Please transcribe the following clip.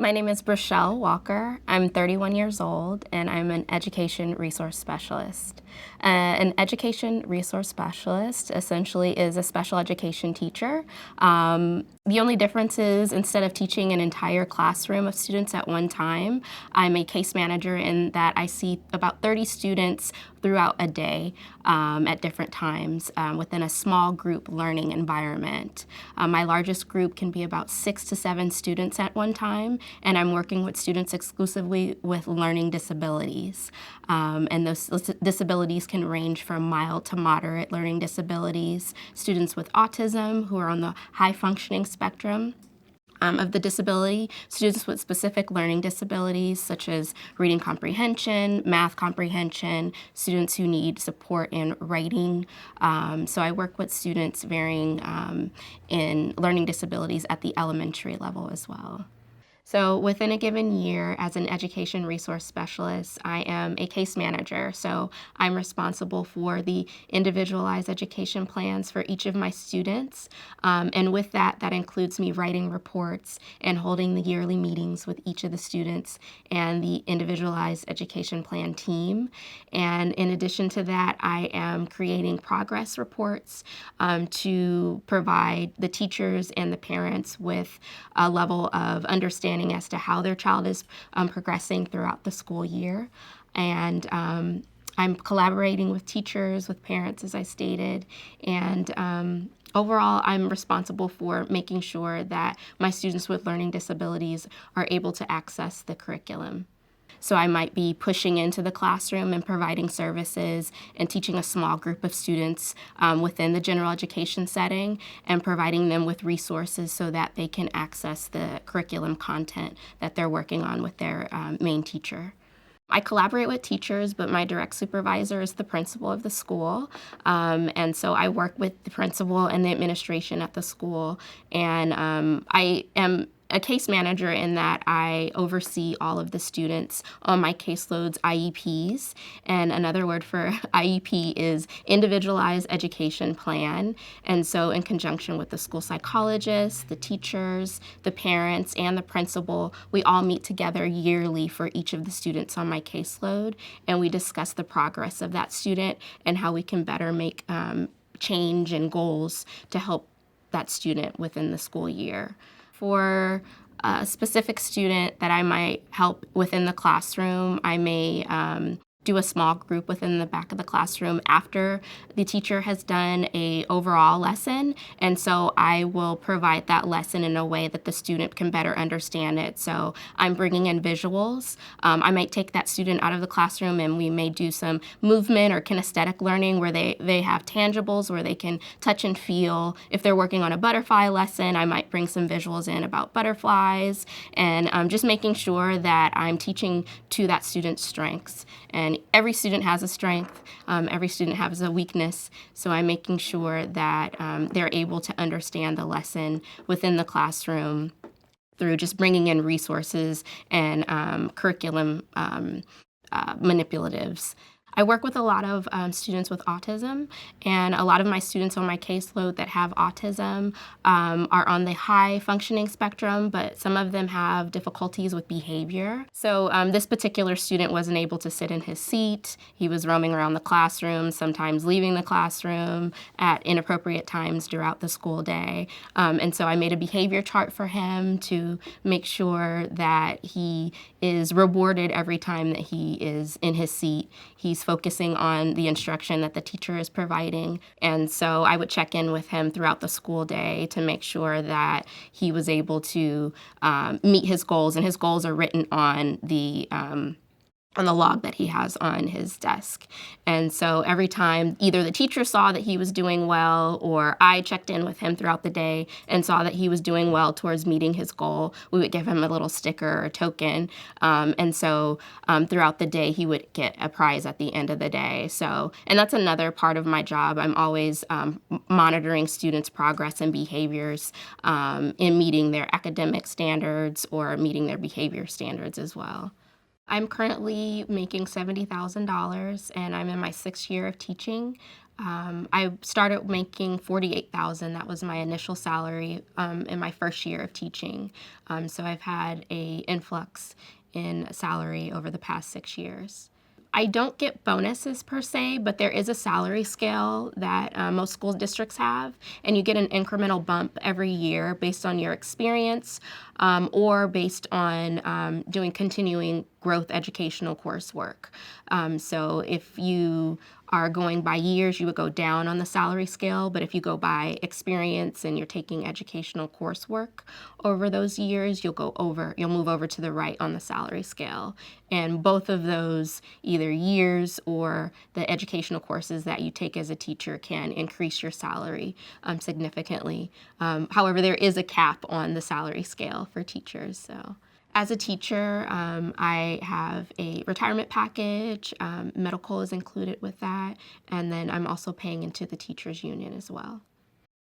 My name is Brechael Walker. I'm 31 years old and I'm an education resource specialist. An education resource specialist essentially is a special education teacher. The only difference is instead of teaching an entire classroom of students at one time, I'm a case manager in that I see about 30 students throughout a day at different times within a small group learning environment. My largest group can be about 6 to 7 students at one time, and I'm working with students exclusively with learning disabilities. And those disabilities can range from mild to moderate learning disabilities, students with autism who are on the high functioning spectrum of the disability, students with specific learning disabilities such as reading comprehension, math comprehension, students who need support in writing. So I work with students varying in learning disabilities at the elementary level as well. So within a given year, as an education resource specialist, I am a case manager. So I'm responsible for the individualized education plans for each of my students. And with that, that includes me writing reports and holding the yearly meetings with each of the students and the individualized education plan team. And in addition to that, I am creating progress reports to provide the teachers and the parents with a level of understanding as to how their child is progressing throughout the school year. And I'm collaborating with teachers, with parents, as I stated, and overall, I'm responsible for making sure that my students with learning disabilities are able to access the curriculum. So I might be pushing into the classroom and providing services and teaching a small group of students within the general education setting and providing them with resources so that they can access the curriculum content that they're working on with their main teacher. I collaborate with teachers, but my direct supervisor is the principal of the school. And so I work with the principal and the administration at the school. And I am a case manager in that I oversee all of the students on my caseload's IEPs. And another word for IEP is Individualized Education Plan. And so in conjunction with the school psychologist, the teachers, the parents, and the principal, we all meet together yearly for each of the students on my caseload. And we discuss the progress of that student and how we can better make change and goals to help that student within the school year. For a specific student that I might help within the classroom, I may do a small group within the back of the classroom after the teacher has done a overall lesson, and so I will provide that lesson in a way that the student can better understand it. So I'm bringing in visuals. I might take that student out of the classroom and we may do some movement or kinesthetic learning where they have tangibles where they can touch and feel. If they're working on a butterfly lesson, I might bring some visuals in about butterflies and just making sure that I'm teaching to that student's strengths. And every student has a strength, every student has a weakness, so I'm making sure that they're able to understand the lesson within the classroom through just bringing in resources and curriculum manipulatives. I work with a lot of students with autism, and a lot of my students on my caseload that have autism are on the high functioning spectrum, but some of them have difficulties with behavior. So this particular student wasn't able to sit in his seat. He was roaming around the classroom, sometimes leaving the classroom at inappropriate times throughout the school day. And so I made a behavior chart for him to make sure that he is rewarded every time that he is in his seat. He's focusing on the instruction that the teacher is providing. And so I would check in with him throughout the school day to make sure that he was able to meet his goals, and his goals are written on the log that he has on his desk. And so every time either the teacher saw that he was doing well or I checked in with him throughout the day and saw that he was doing well towards meeting his goal, we would give him a little sticker or a token. And so throughout the day, he would get a prize at the end of the day. So, and that's another part of my job. I'm always monitoring students' progress and behaviors in meeting their academic standards or meeting their behavior standards as well. I'm currently making $70,000 and I'm in my 6th year of teaching. I started making $48,000. That was my initial salary in my first year of teaching. So I've had a influx in salary over the past 6 years. I don't get bonuses per se, but there is a salary scale that most school districts have, and you get an incremental bump every year based on your experience or based on doing continuing growth educational coursework. So if you are going by years, you would go down on the salary scale, but if you go by experience and you're taking educational coursework over those years, you'll move over to the right on the salary scale. And both of those, either years or the educational courses that you take as a teacher, can increase your salary significantly. However, there is a cap on the salary scale for teachers. So as a teacher, I have a retirement package, medical is included with that, and then I'm also paying into the teachers union as well.